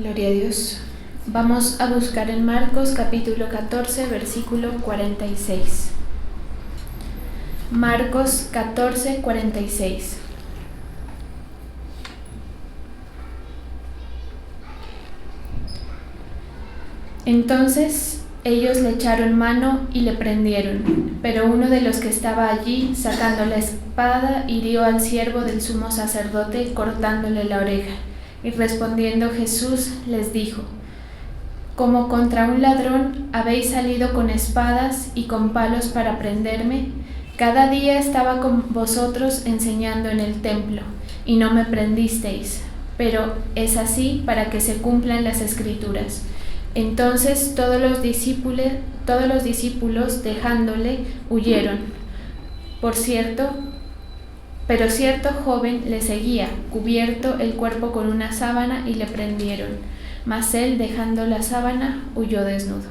Gloria a Dios. Vamos a buscar en Marcos capítulo 14, versículo 46. Marcos 14, 46. Entonces ellos le echaron mano y le prendieron, pero uno de los que estaba allí, sacando la espada, hirió al siervo del sumo sacerdote, cortándole la oreja. Y respondiendo Jesús les dijo: como contra un ladrón habéis salido con espadas y con palos para prenderme. Cada día estaba con vosotros enseñando en el templo, y no me prendisteis, pero es así para que se cumplan las Escrituras. Entonces todos los discípulos dejándole huyeron. Pero cierto joven le seguía, cubierto el cuerpo con una sábana, y le prendieron. Mas él, dejando la sábana, huyó desnudo.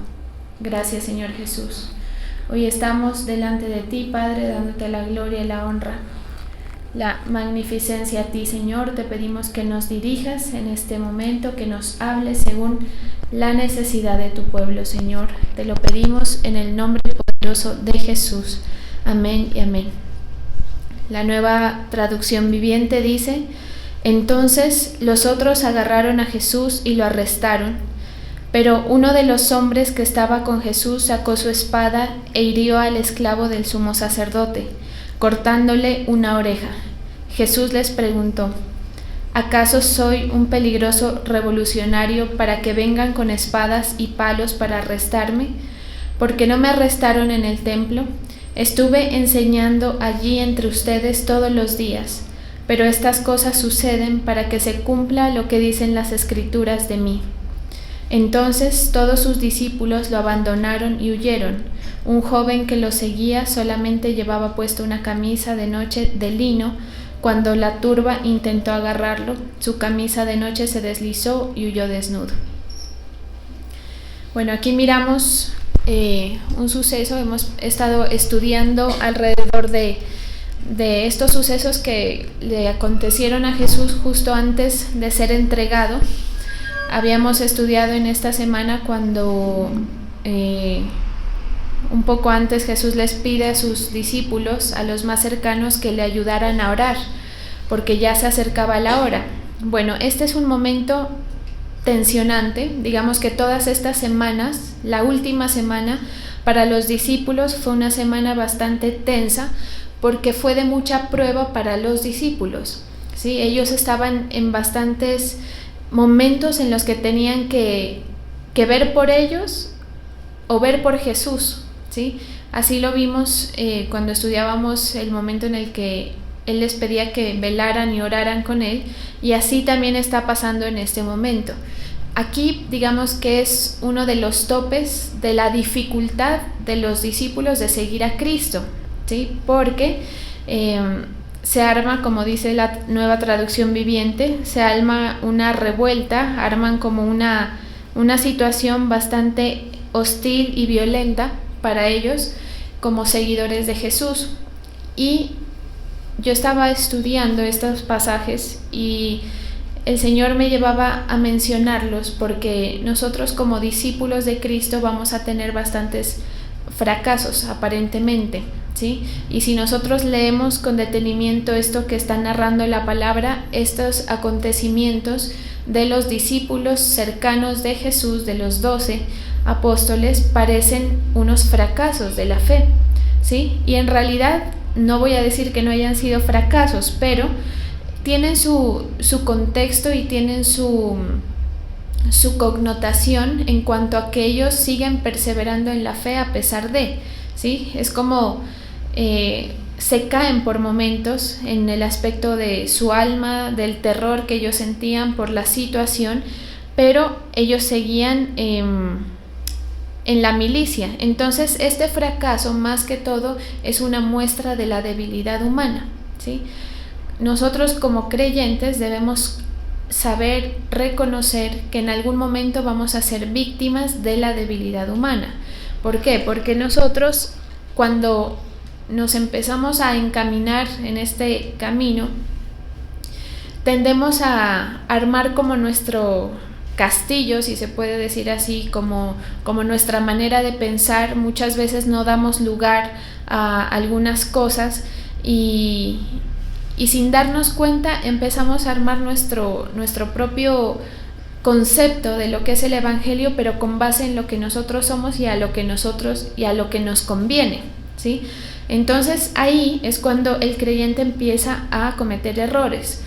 Gracias, Señor Jesús. Hoy estamos delante de ti, Padre, dándote la gloria y la honra, la magnificencia a ti, Señor. Te pedimos que nos dirijas en este momento, que nos hables según la necesidad de tu pueblo, Señor. Te lo pedimos en el nombre poderoso de Jesús. Amén y amén. La Nueva Traducción Viviente dice: entonces los otros agarraron a Jesús y lo arrestaron, pero uno de los hombres que estaba con Jesús sacó su espada e hirió al esclavo del sumo sacerdote, cortándole una oreja. Jesús les preguntó: ¿acaso soy un peligroso revolucionario para que vengan con espadas y palos para arrestarme? ¿Por qué no me arrestaron en el templo? Estuve enseñando allí entre ustedes todos los días, pero estas cosas suceden para que se cumpla lo que dicen las Escrituras de mí. Entonces todos sus discípulos lo abandonaron y huyeron. Un joven que lo seguía solamente llevaba puesta una camisa de noche de lino. Cuando la turba intentó agarrarlo, su camisa de noche se deslizó y huyó desnudo. Bueno, aquí miramos un suceso. Hemos estado estudiando alrededor de estos sucesos que le acontecieron a Jesús justo antes de ser entregado. Habíamos estudiado en esta semana cuando un poco antes Jesús les pide a sus discípulos, a los más cercanos, que le ayudaran a orar, porque ya se acercaba la hora. Bueno, este es un momento tensionante. Digamos que todas estas semanas, la última semana para los discípulos fue una semana bastante tensa, porque fue de mucha prueba para los discípulos, ¿sí? Ellos estaban en bastantes momentos en los que tenían que ver por ellos o ver por Jesús, ¿sí? Así lo vimos cuando estudiábamos el momento en el que Él les pedía que velaran y oraran con Él, y así también está pasando en este momento. Aquí digamos que es uno de los topes de la dificultad de los discípulos de seguir a Cristo, ¿sí? Porque se arma, como dice la Nueva Traducción Viviente, se arma una revuelta, arman como una situación bastante hostil y violenta para ellos como seguidores de Jesús. Y yo estaba estudiando estos pasajes y el Señor me llevaba a mencionarlos, porque nosotros como discípulos de Cristo vamos a tener bastantes fracasos aparentemente, ¿sí? Y si nosotros leemos con detenimiento esto que está narrando la palabra, estos acontecimientos de los discípulos cercanos de Jesús, de los 12 apóstoles, parecen unos fracasos de la fe, ¿sí? Y en realidad no voy a decir que no hayan sido fracasos, pero tienen su contexto y tienen su connotación en cuanto a que ellos siguen perseverando en la fe a pesar de, ¿sí? Es como se caen por momentos en el aspecto de su alma, del terror que ellos sentían por la situación, pero ellos seguían en la milicia. Entonces este fracaso, más que todo, es una muestra de la debilidad humana, ¿sí? Nosotros como creyentes debemos saber reconocer que en algún momento vamos a ser víctimas de la debilidad humana. ¿Por qué? Porque nosotros, cuando nos empezamos a encaminar en este camino, tendemos a armar como nuestro castillo, si se puede decir así, como nuestra manera de pensar, muchas veces no damos lugar a algunas cosas y sin darnos cuenta empezamos a armar nuestro propio concepto de lo que es el Evangelio, pero con base en lo que nosotros somos y a lo que nos conviene, ¿sí? Entonces ahí es cuando el creyente empieza a cometer errores.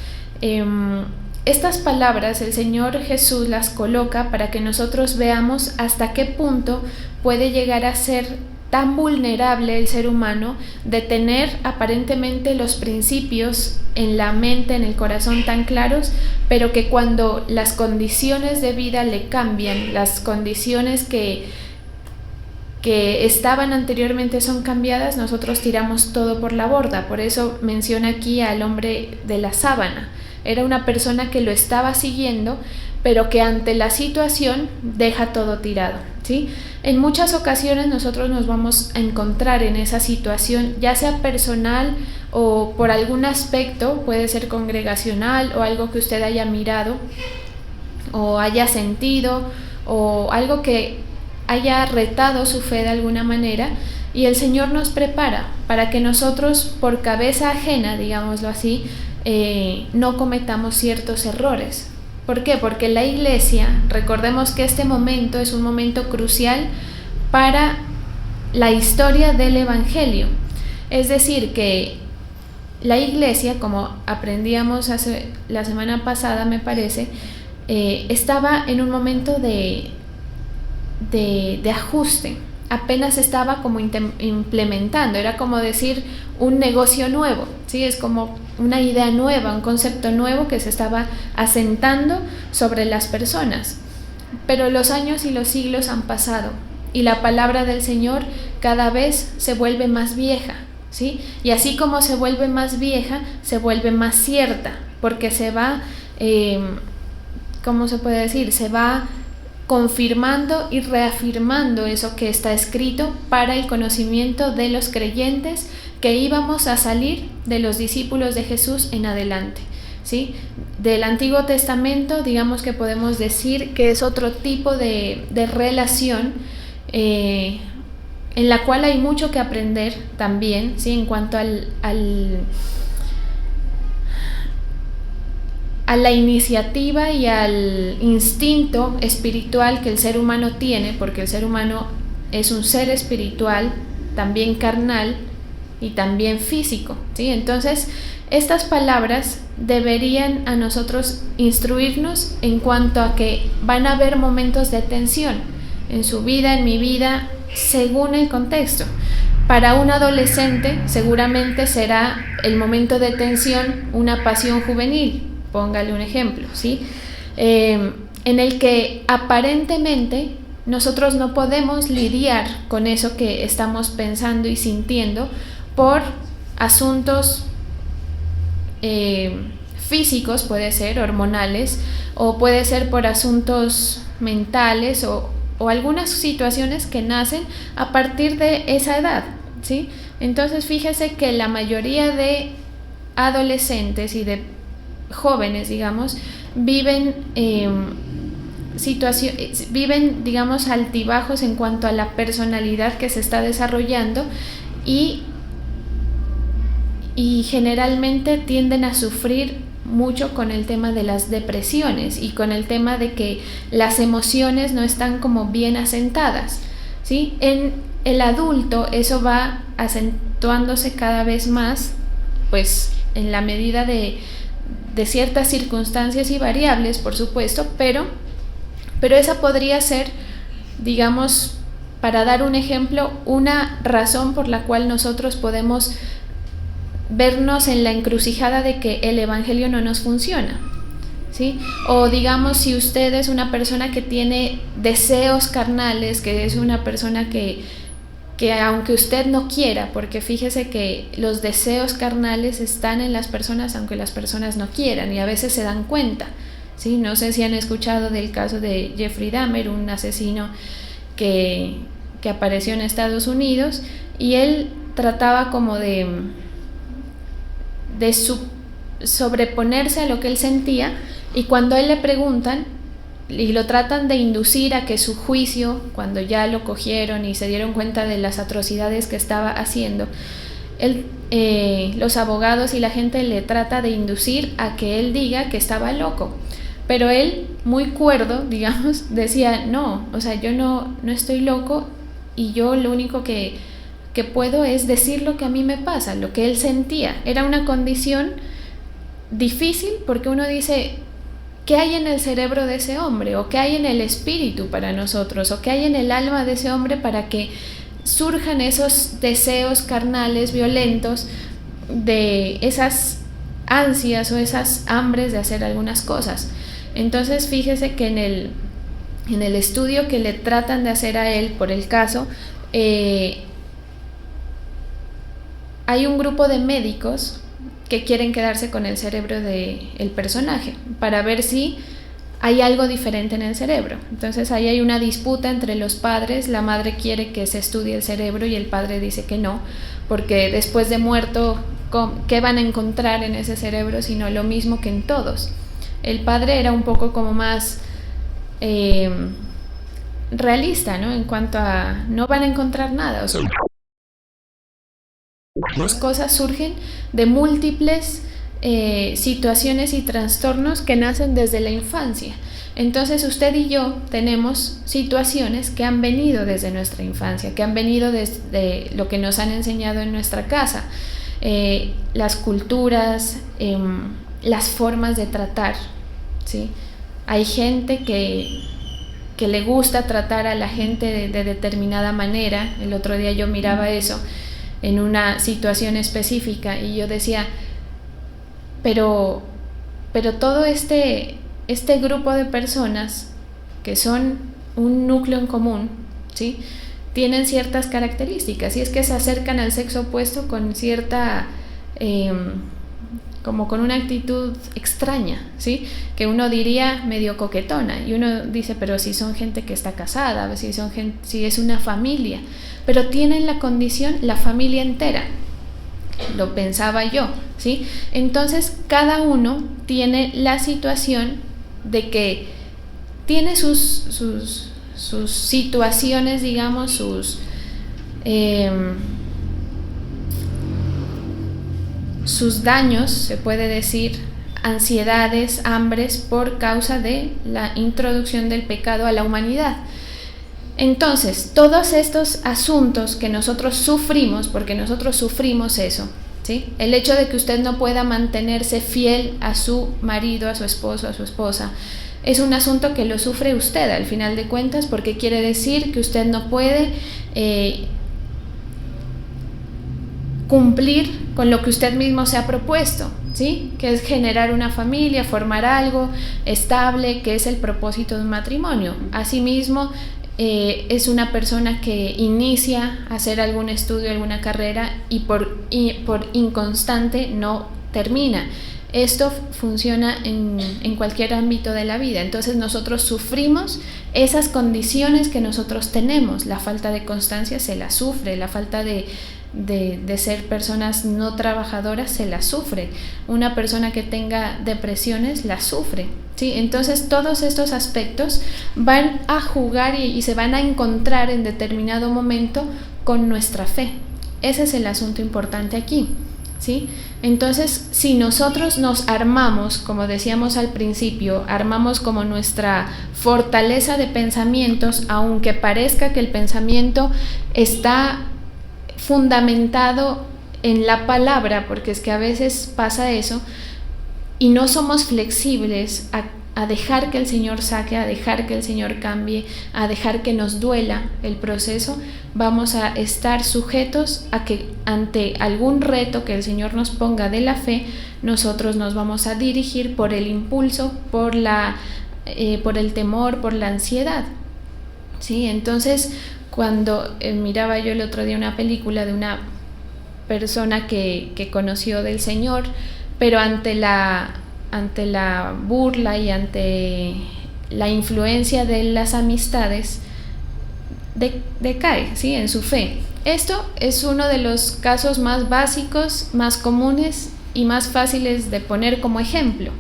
Estas palabras el Señor Jesús las coloca para que nosotros veamos hasta qué punto puede llegar a ser tan vulnerable el ser humano de tener aparentemente los principios en la mente, en el corazón tan claros, pero que cuando las condiciones de vida le cambian, las condiciones que estaban anteriormente son cambiadas, nosotros tiramos todo por la borda. Por eso menciona aquí al hombre de la sábana. Era una persona que lo estaba siguiendo, pero que ante la situación deja todo tirado, ¿sí? En muchas ocasiones nosotros nos vamos a encontrar en esa situación, ya sea personal o por algún aspecto, puede ser congregacional o algo que usted haya mirado o haya sentido o algo que haya retado su fe de alguna manera, y el Señor nos prepara para que nosotros, por cabeza ajena, digámoslo así, no cometamos ciertos errores. ¿Por qué? Porque la iglesia, recordemos que este momento es un momento crucial para la historia del Evangelio. Es decir, que la iglesia, como aprendíamos la semana pasada, me parece, estaba en un momento de ajuste. Apenas estaba como implementando, era como decir un negocio nuevo, ¿sí? Es como una idea nueva, un concepto nuevo que se estaba asentando sobre las personas. Pero los años y los siglos han pasado y la palabra del Señor cada vez se vuelve más vieja, ¿sí? Y así como se vuelve más vieja, se vuelve más cierta, porque se va, ¿cómo se puede decir? Se va confirmando y reafirmando eso que está escrito para el conocimiento de los creyentes que íbamos a salir de los discípulos de Jesús en adelante, ¿sí? Del Antiguo Testamento, digamos que podemos decir que es otro tipo de relación en la cual hay mucho que aprender también, ¿sí? En cuanto a la iniciativa y al instinto espiritual que el ser humano tiene, porque el ser humano es un ser espiritual, también carnal y también físico, ¿sí? Entonces, estas palabras deberían a nosotros instruirnos en cuanto a que van a haber momentos de tensión en su vida, en mi vida, según el contexto. Para un adolescente seguramente será el momento de tensión una pasión juvenil, póngale un ejemplo, ¿sí? En el que aparentemente nosotros no podemos lidiar con eso que estamos pensando y sintiendo por asuntos físicos, puede ser hormonales, o puede ser por asuntos mentales o algunas situaciones que nacen a partir de esa edad, ¿sí? Entonces fíjese que la mayoría de adolescentes y de jóvenes, digamos, viven digamos, altibajos en cuanto a la personalidad que se está desarrollando y generalmente tienden a sufrir mucho con el tema de las depresiones y con el tema de que las emociones no están como bien asentadas, ¿sí? En el adulto eso va acentuándose cada vez más, pues en la medida de ciertas circunstancias y variables, por supuesto, pero esa podría ser, digamos, para dar un ejemplo, una razón por la cual nosotros podemos vernos en la encrucijada de que el Evangelio no nos funciona, ¿sí? O digamos, si usted es una persona que tiene deseos carnales, que es una persona que aunque usted no quiera, porque fíjese que los deseos carnales están en las personas aunque las personas no quieran y a veces se dan cuenta, ¿sí? No sé si han escuchado del caso de Jeffrey Dahmer, un asesino que apareció en Estados Unidos, y él trataba como de sobreponerse a lo que él sentía, y cuando a él le preguntan y lo tratan de inducir a que su juicio, cuando ya lo cogieron y se dieron cuenta de las atrocidades que estaba haciendo, los abogados y la gente le trata de inducir a que él diga que estaba loco. Pero él, muy cuerdo, digamos, decía, no, o sea, yo no estoy loco, y yo lo único que puedo es decir lo que a mí me pasa, lo que él sentía. Era una condición difícil porque uno dice, ¿qué hay en el cerebro de ese hombre? ¿O qué hay en el espíritu para nosotros? ¿O qué hay en el alma de ese hombre para que surjan esos deseos carnales violentos, de esas ansias o esas hambres de hacer algunas cosas? Entonces fíjese que en el estudio que le tratan de hacer a él por el caso, hay un grupo de médicos que quieren quedarse con el cerebro del personaje para ver si hay algo diferente en el cerebro. Entonces ahí hay una disputa entre los padres. La madre quiere que se estudie el cerebro y el padre dice que no, porque después de muerto, ¿qué van a encontrar en ese cerebro sino lo mismo que en todos? El padre era un poco como más realista, ¿no? En cuanto a no van a encontrar nada. O sea, las cosas surgen de múltiples situaciones y trastornos que nacen desde la infancia. Entonces usted y yo tenemos situaciones que han venido desde nuestra infancia, que han venido desde lo que nos han enseñado en nuestra casa, las culturas, las formas de tratar, ¿sí? Hay gente que le gusta tratar a la gente de determinada manera. El otro día yo miraba eso en una situación específica y yo decía, pero todo este grupo de personas que son un núcleo en común, ¿sí?, tienen ciertas características, y es que se acercan al sexo opuesto con cierta como con una actitud extraña, ¿sí?, que uno diría medio coquetona, y uno dice, pero si son gente que está casada, si es una familia, pero tienen la condición, la familia entera, lo pensaba yo, ¿sí? Entonces cada uno tiene la situación de que tiene sus situaciones, digamos, sus daños, se puede decir, ansiedades, hambres, por causa de la introducción del pecado a la humanidad. Entonces, todos estos asuntos que nosotros sufrimos, porque nosotros sufrimos eso, ¿sí? El hecho de que usted no pueda mantenerse fiel a su marido, a su esposo, a su esposa, es un asunto que lo sufre usted al final de cuentas, porque quiere decir que usted no puede cumplir con lo que usted mismo se ha propuesto, ¿sí?, que es generar una familia, formar algo estable, que es el propósito de un matrimonio. Asimismo, es una persona que inicia a hacer algún estudio, alguna carrera, y por inconstante no termina. Esto funciona en cualquier ámbito de la vida. Entonces nosotros sufrimos esas condiciones que nosotros tenemos. La falta de constancia se la sufre, la falta de ser personas no trabajadoras se la sufre, una persona que tenga depresiones la sufre, ¿sí? Entonces todos estos aspectos van a jugar y se van a encontrar en determinado momento con nuestra fe. Ese es el asunto importante aquí, ¿sí? Entonces, si nosotros nos armamos, como decíamos al principio, armamos como nuestra fortaleza de pensamientos, aunque parezca que el pensamiento está fundamentado en la palabra, porque es que a veces pasa eso, y no somos flexibles a dejar que el Señor saque, a dejar que el Señor cambie, a dejar que nos duela el proceso, vamos a estar sujetos a que ante algún reto que el Señor nos ponga de la fe, nosotros nos vamos a dirigir por el impulso, por el temor, por la ansiedad, ¿sí? Entonces, cuando miraba yo el otro día una película de una persona que conoció del Señor, pero ante la burla y ante la influencia de las amistades, decae, ¿sí?, en su fe. Esto es uno de los casos más básicos, más comunes y más fáciles de poner como ejemplo,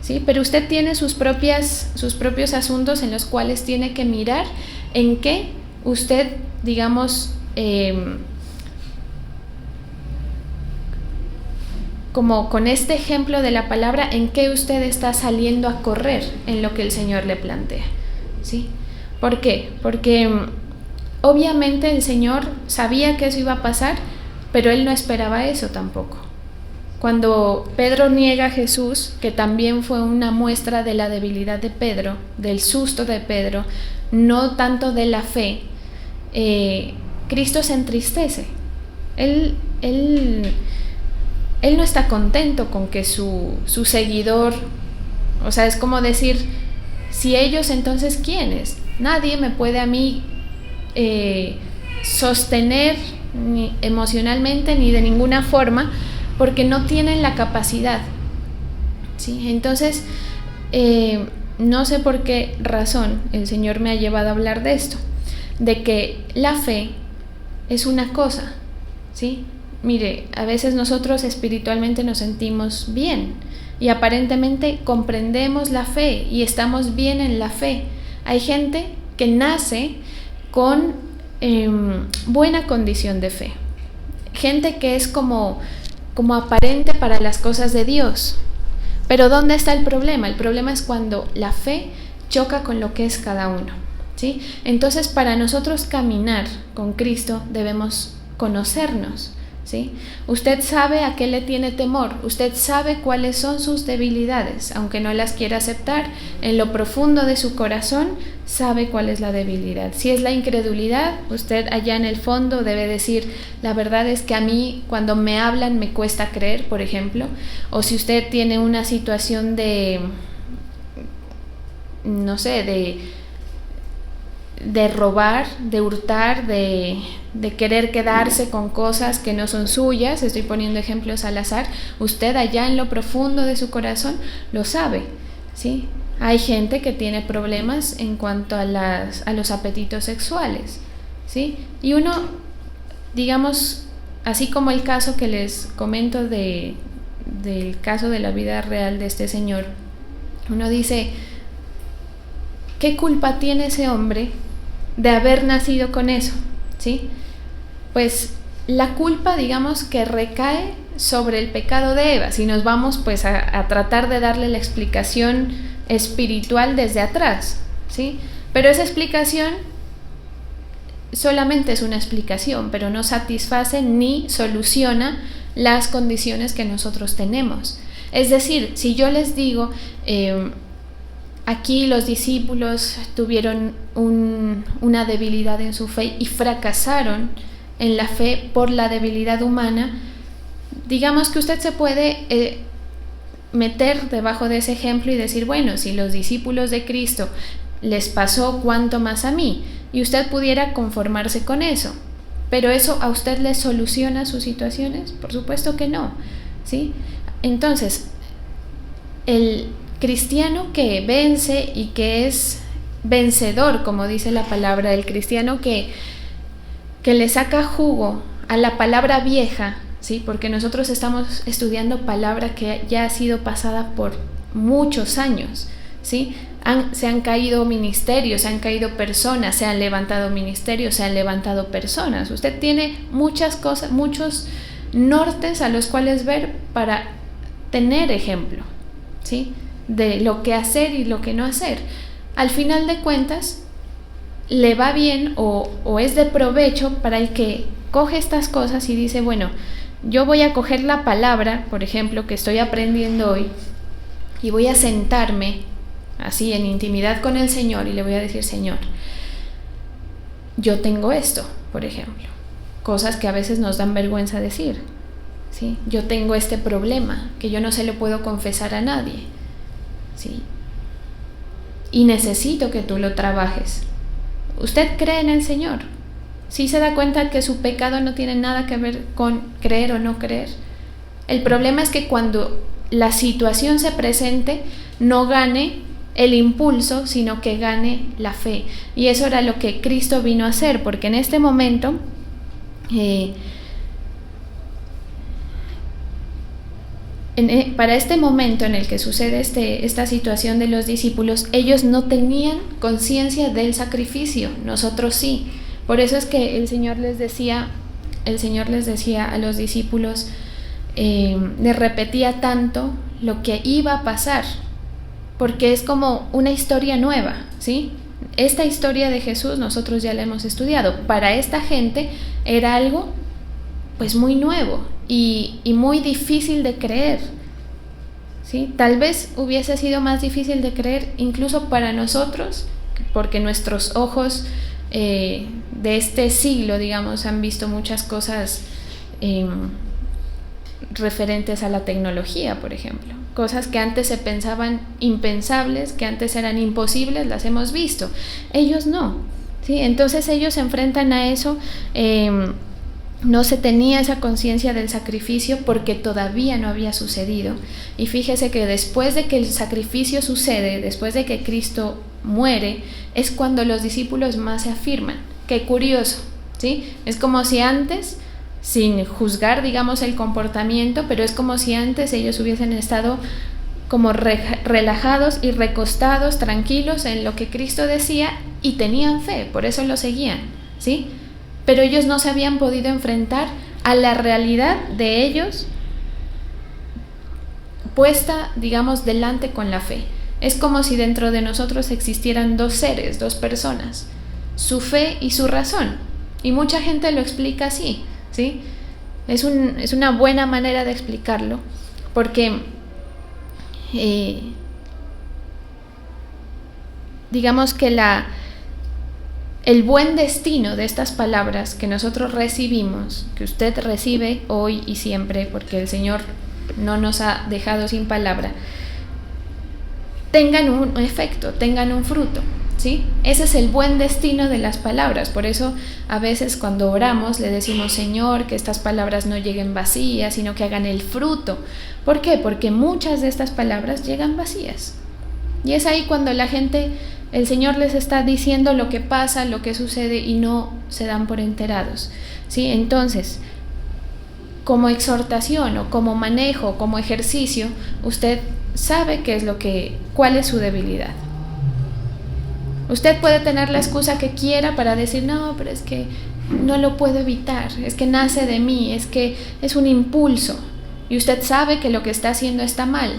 ¿sí? Pero usted tiene sus propios asuntos en los cuales tiene que mirar en qué usted, digamos, como con este ejemplo de la palabra, en qué usted está saliendo a correr en lo que el Señor le plantea, ¿sí? ¿Por qué? Porque obviamente el Señor sabía que eso iba a pasar, pero Él no esperaba eso tampoco. Cuando Pedro niega a Jesús, que también fue una muestra de la debilidad de Pedro, del susto de Pedro, no tanto de la fe, Cristo se entristece. Él no está contento con que su seguidor, o sea, es como decir, si ellos, entonces ¿quiénes? Nadie me puede a mí sostener ni emocionalmente ni de ninguna forma, porque no tienen la capacidad, ¿sí? Entonces, no sé por qué razón el Señor me ha llevado a hablar de esto, de que la fe es una cosa, ¿sí? Mire, a veces nosotros espiritualmente nos sentimos bien y aparentemente comprendemos la fe y estamos bien en la fe. Hay gente que nace con buena condición de fe, gente que es como aparente para las cosas de Dios. Pero ¿dónde está el problema? El problema es cuando la fe choca con lo que es cada uno, ¿sí? Entonces, para nosotros caminar con Cristo debemos conocernos, ¿sí? Usted sabe a qué le tiene temor, usted sabe cuáles son sus debilidades, aunque no las quiera aceptar, en lo profundo de su corazón sabe cuál es la debilidad. Si es la incredulidad, usted allá en el fondo debe decir, la verdad es que a mí cuando me hablan me cuesta creer, por ejemplo. O si usted tiene una situación de, no sé, de robar, de hurtar, de querer quedarse con cosas que no son suyas, estoy poniendo ejemplos al azar, usted allá en lo profundo de su corazón lo sabe, ¿sí? Hay gente que tiene problemas en cuanto a los apetitos sexuales, ¿sí? Y uno, digamos, así como el caso que les comento del caso de la vida real de este señor, uno dice, ¿qué culpa tiene ese hombre de haber nacido con eso? ¿Sí? Pues la culpa, digamos, que recae sobre el pecado de Eva, si nos vamos pues a tratar de darle la explicación espiritual desde atrás, ¿sí? Pero esa explicación solamente es una explicación, pero no satisface ni soluciona las condiciones que nosotros tenemos. Es decir, si yo les digo, aquí los discípulos tuvieron una debilidad en su fe y fracasaron en la fe por la debilidad humana, digamos que usted se puede meter debajo de ese ejemplo y decir, bueno, si los discípulos de Cristo les pasó, ¿cuánto más a mí? Y usted pudiera conformarse con eso, pero ¿eso a usted le soluciona sus situaciones? Por supuesto que no, ¿sí? Entonces, el cristiano que vence y que es vencedor, como dice la palabra, el cristiano que le saca jugo a la palabra vieja, ¿sí? Porque nosotros estamos estudiando palabra que ya ha sido pasada por muchos años, ¿sí? Se han caído ministerios, se han caído personas, se han levantado ministerios, se han levantado personas. Usted tiene muchas cosas, muchos nortes a los cuales ver para tener ejemplo, ¿sí? De lo que hacer y lo que no hacer. Al final de cuentas, le va bien o es de provecho para el que coge estas cosas y dice, bueno, yo voy a coger la palabra, por ejemplo, que estoy aprendiendo hoy, y voy a sentarme así en intimidad con el Señor y le voy a decir, Señor, yo tengo esto, por ejemplo, cosas que a veces nos dan vergüenza decir, ¿sí? Yo tengo este problema que yo no se lo puedo confesar a nadie, ¿sí? Y necesito que tú lo trabajes. ¿Usted cree en el Señor? ¿Sí se da cuenta que su pecado no tiene nada que ver con creer o no creer? El problema es que cuando la situación se presente, no gane el impulso, sino que gane la fe. Y eso era lo que Cristo vino a hacer, porque en este momento Para este momento en el que sucede esta situación de los discípulos, ellos no tenían conciencia del sacrificio, nosotros sí. Por eso es que el Señor les decía a los discípulos, les repetía tanto lo que iba a pasar, porque es como una historia nueva, ¿sí? Esta historia de Jesús nosotros ya la hemos estudiado. Para esta gente era algo pues muy nuevo y muy difícil de creer, ¿sí? Tal vez hubiese sido más difícil de creer incluso para nosotros, porque nuestros ojos de este siglo, digamos, han visto muchas cosas referentes a la tecnología, por ejemplo. Cosas que antes se pensaban impensables, que antes eran imposibles, las hemos visto. Ellos no, ¿sí? Entonces ellos se enfrentan a eso. No se tenía esa conciencia del sacrificio porque todavía no había sucedido. Y fíjese que después de que el sacrificio sucede, después de que Cristo muere, es cuando los discípulos más se afirman. Qué curioso, ¿sí? Es como si antes, sin juzgar, digamos, el comportamiento, pero es como si antes ellos hubiesen estado como relajados y recostados, tranquilos en lo que Cristo decía y tenían fe, por eso lo seguían, ¿sí? Pero ellos no se habían podido enfrentar a la realidad de ellos puesta, digamos, delante con la fe. Es como si dentro de nosotros existieran dos seres, dos personas, su fe y su razón. Y mucha gente lo explica así, ¿sí? Es una buena manera de explicarlo, porque digamos que el buen destino de estas palabras que nosotros recibimos, que usted recibe hoy y siempre, porque el Señor no nos ha dejado sin palabra, tengan un efecto, tengan un fruto, ¿sí? Ese es el buen destino de las palabras. Por eso a veces cuando oramos le decimos: Señor, que estas palabras no lleguen vacías, sino que hagan el fruto. ¿Por qué? Porque muchas de estas palabras llegan vacías. Y es ahí cuando el Señor les está diciendo lo que pasa, lo que sucede, y no se dan por enterados, ¿sí? Entonces, como exhortación o como manejo, como ejercicio, usted sabe cuál es su debilidad. Usted puede tener la excusa que quiera para decir: no, pero es que no lo puedo evitar, es que nace de mí, es que es un impulso. Y usted sabe que lo que está haciendo está mal.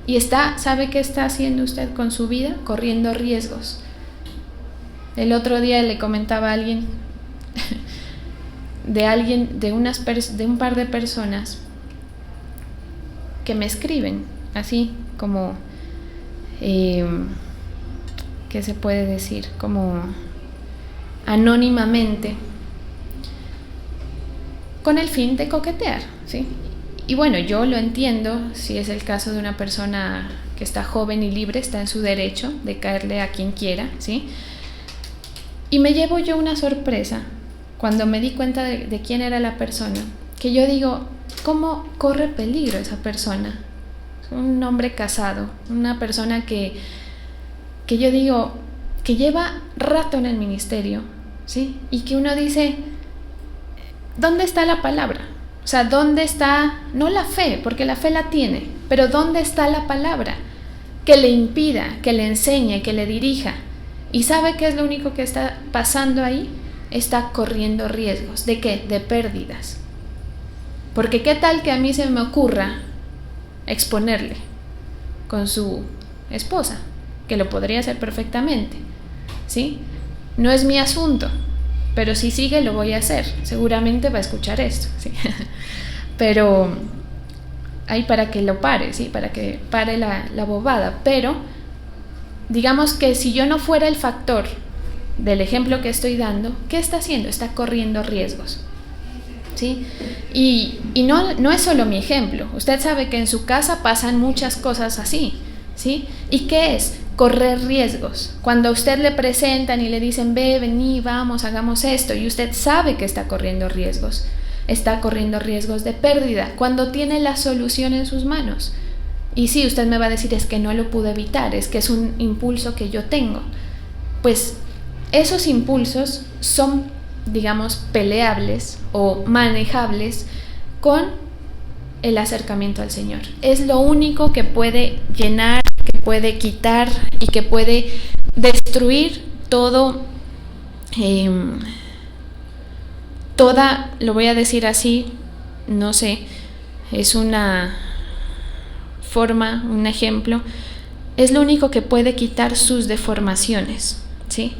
Y ¿sabe qué está haciendo usted con su vida? Corriendo riesgos. El otro día le comentaba a alguien, de un par de personas que me escriben, así como, ¿qué se puede decir? Como anónimamente, con el fin de coquetear, ¿sí? Y bueno, yo lo entiendo, si es el caso de una persona que está joven y libre, está en su derecho de caerle a quien quiera, ¿sí? Y me llevo yo una sorpresa cuando me di cuenta de quién era la persona, que yo digo: ¿cómo corre peligro esa persona? Un hombre casado, una persona que yo digo que lleva rato en el ministerio, ¿sí? Y que uno dice: ¿dónde está la palabra? O sea, ¿dónde está, no la fe, porque la fe la tiene, pero dónde está la palabra que le impida, que le enseñe, que le dirija? ¿Y sabe qué es lo único que está pasando ahí? Está corriendo riesgos. ¿De qué? De pérdidas. Porque qué tal que a mí se me ocurra exponerle con su esposa, que lo podría hacer perfectamente, ¿sí? No es mi asunto, pero si sigue lo voy a hacer. Seguramente va a escuchar esto, ¿sí? Pero ahí para que lo pare, ¿sí? Para que pare la bobada. Pero digamos que si yo no fuera el factor del ejemplo que estoy dando, ¿qué está haciendo? Está corriendo riesgos, ¿sí? Y no es solo mi ejemplo. Usted sabe que en su casa pasan muchas cosas así, ¿sí? ¿Y qué es? Correr riesgos. Cuando a usted le presentan y le dicen: vení, vamos, hagamos esto, y usted sabe que está corriendo riesgos de pérdida, cuando tiene la solución en sus manos. Y sí, usted me va a decir: es que no lo pude evitar, es que es un impulso que yo tengo. Pues esos impulsos son, digamos, peleables o manejables con el acercamiento al Señor. Es lo único que puede llenar, que puede quitar y que puede destruir todo, lo voy a decir así, no sé, es una forma, un ejemplo, es lo único que puede quitar sus deformaciones, ¿sí?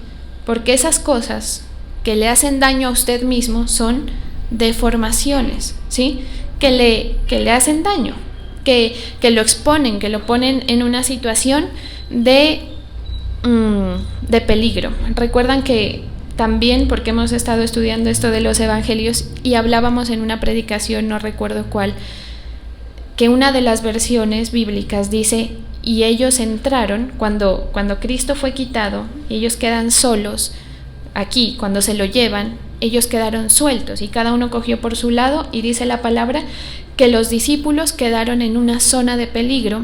Porque esas cosas que le hacen daño a usted mismo son deformaciones, ¿sí? Que le hacen daño, que lo exponen, que lo ponen en una situación de peligro. Recuerdan que también, porque hemos estado estudiando esto de los evangelios y hablábamos en una predicación, no recuerdo cuál, que una de las versiones bíblicas dice: y ellos entraron, cuando Cristo fue quitado, ellos quedan solos, aquí, cuando se lo llevan, ellos quedaron sueltos y cada uno cogió por su lado, y dice la palabra que los discípulos quedaron en una zona de peligro,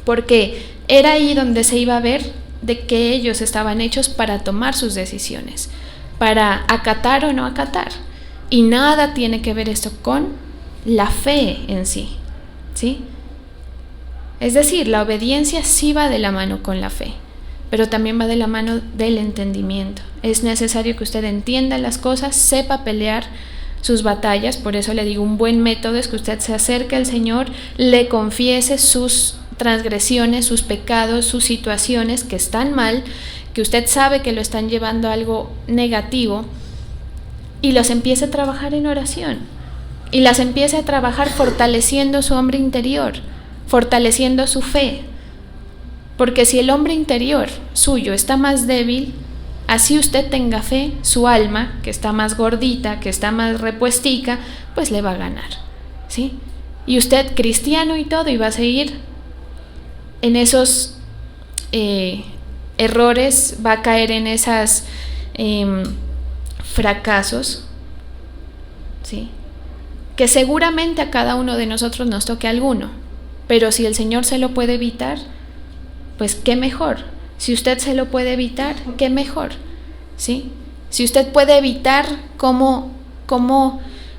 porque era ahí donde se iba a ver de que ellos estaban hechos para tomar sus decisiones, para acatar o no acatar, y nada tiene que ver esto con la fe en sí, ¿sí? Es decir, la obediencia sí va de la mano con la fe, pero también va de la mano del entendimiento. Es necesario que usted entienda las cosas, sepa pelear sus batallas. Por eso le digo, un buen método es que usted se acerque al Señor, le confiese sus transgresiones, sus pecados, sus situaciones que están mal, que usted sabe que lo están llevando a algo negativo, y los empiece a trabajar en oración, y las empiece a trabajar fortaleciendo su hombre interior, fortaleciendo su fe. Porque si el hombre interior suyo está más débil, así usted tenga fe, su alma, que está más gordita, que está más repuestica, pues le va a ganar, ¿sí? Y usted, cristiano y todo, y va a seguir en esos errores, va a caer en esos fracasos, ¿sí? Que seguramente a cada uno de nosotros nos toque alguno, pero si el Señor se lo puede evitar, pues qué mejor. Si usted se lo puede evitar, qué mejor, ¿sí? Si usted puede evitar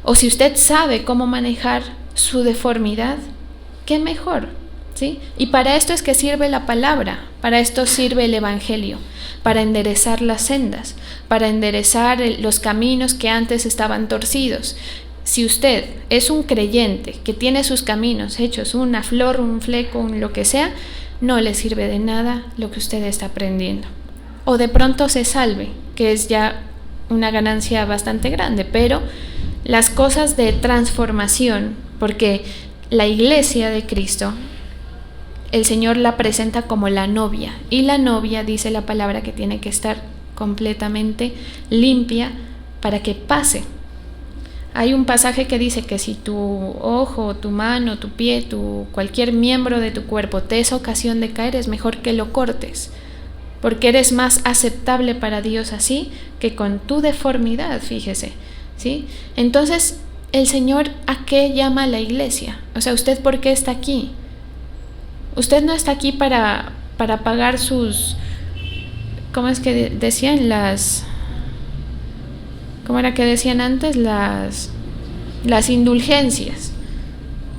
o si usted sabe cómo manejar su deformidad, qué mejor, ¿sí? Y para esto es que sirve la palabra, para esto sirve el evangelio, para enderezar las sendas, para enderezar los caminos que antes estaban torcidos. Si usted es un creyente que tiene sus caminos hechos una flor, un fleco, lo que sea, no le sirve de nada lo que usted está aprendiendo. O de pronto se salve, que es ya una ganancia bastante grande, pero las cosas de transformación, porque la iglesia de Cristo, el Señor la presenta como la novia, y la novia, dice la palabra, que tiene que estar completamente limpia para que pase. Hay un pasaje que dice que si tu ojo, tu mano, tu pie, cualquier miembro de tu cuerpo te es ocasión de caer, es mejor que lo cortes, porque eres más aceptable para Dios así que con tu deformidad, fíjese, ¿sí? Entonces, el Señor, ¿a qué llama a la iglesia? O sea, ¿usted por qué está aquí? Usted no está aquí para pagar sus, ¿cómo es que decían? ¿Cómo era que decían antes? Las indulgencias,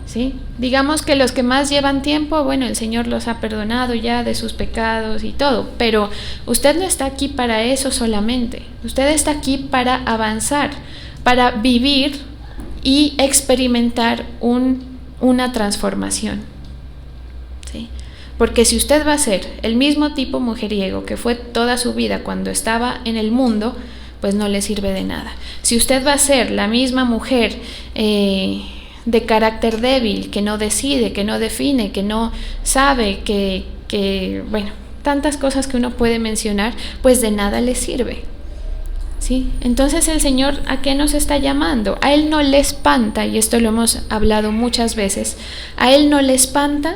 ¿sí? Digamos que los que más llevan tiempo, bueno, el Señor los ha perdonado ya de sus pecados y todo, pero usted no está aquí para eso solamente. Usted está aquí para avanzar, para vivir y experimentar una transformación, ¿sí? Porque si usted va a ser el mismo tipo mujeriego que fue toda su vida cuando estaba en el mundo, pues no le sirve de nada. Si usted va a ser la misma mujer de carácter débil, que no decide, que no define, que no sabe, bueno, tantas cosas que uno puede mencionar, pues de nada le sirve, ¿sí? Entonces el Señor, ¿a qué nos está llamando? A Él no le espanta, y esto lo hemos hablado muchas veces, a Él no le espanta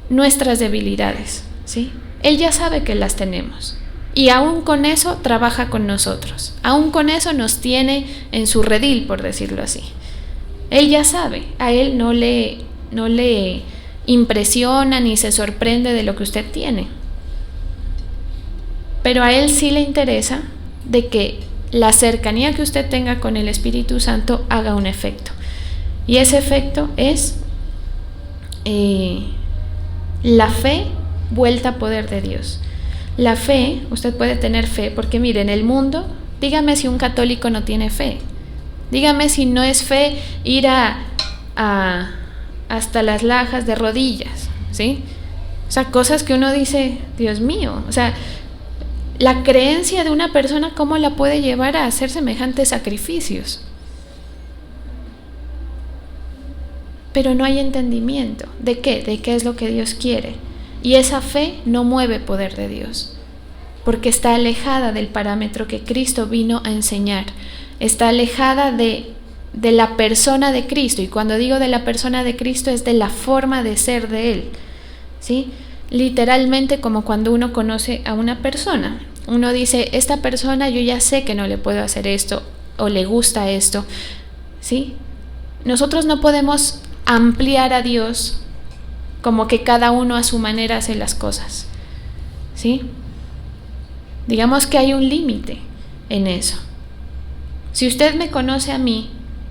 nuestras debilidades, ¿sí? Él ya sabe que las tenemos. Y aún con eso trabaja con nosotros. Aún con eso nos tiene en su redil, por decirlo así. Él ya sabe. A Él no le impresiona ni se sorprende de lo que usted tiene. Pero a Él sí le interesa de que la cercanía que usted tenga con el Espíritu Santo haga un efecto. Y ese efecto es la fe vuelta a poder de Dios. La fe, usted puede tener fe, porque mire, en el mundo, dígame si un católico no tiene fe. Dígame si no es fe ir hasta las lajas de rodillas, ¿sí? O sea, cosas que uno dice, Dios mío, o sea, la creencia de una persona, ¿cómo la puede llevar a hacer semejantes sacrificios? Pero no hay entendimiento. ¿De qué? De qué es lo que Dios quiere. Y esa fe no mueve poder de Dios, porque está alejada del parámetro que Cristo vino a enseñar. Está alejada de la persona de Cristo. Y cuando digo de la persona de Cristo es de la forma de ser de Él, ¿sí? Literalmente como cuando uno conoce a una persona. Uno dice, esta persona yo ya sé que no le puedo hacer esto o le gusta esto, ¿sí? Nosotros no podemos ampliar a Dios como que cada uno a su manera hace las cosas, ¿sí? Digamos que hay un límite en eso. Si usted me conoce a mí,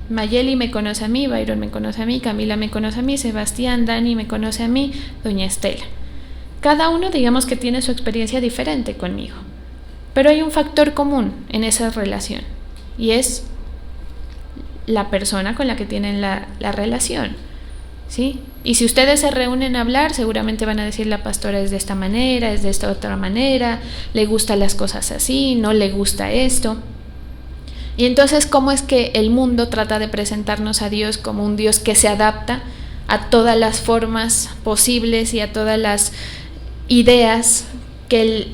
Mayeli me conoce a mí, Byron me conoce a mí, Camila me conoce a mí, Sebastián, Dani me conoce a mí, doña Estela. Cada uno digamos que tiene su experiencia diferente conmigo, pero hay un factor común en esa relación y es la persona con la que tienen la relación, ¿sí? Y si ustedes se reúnen a hablar, seguramente van a decir la pastora es de esta manera, es de esta otra manera, le gustan las cosas así, no le gusta esto. Y entonces, ¿cómo es que el mundo trata de presentarnos a Dios como un Dios que se adapta a todas las formas posibles y a todas las ideas que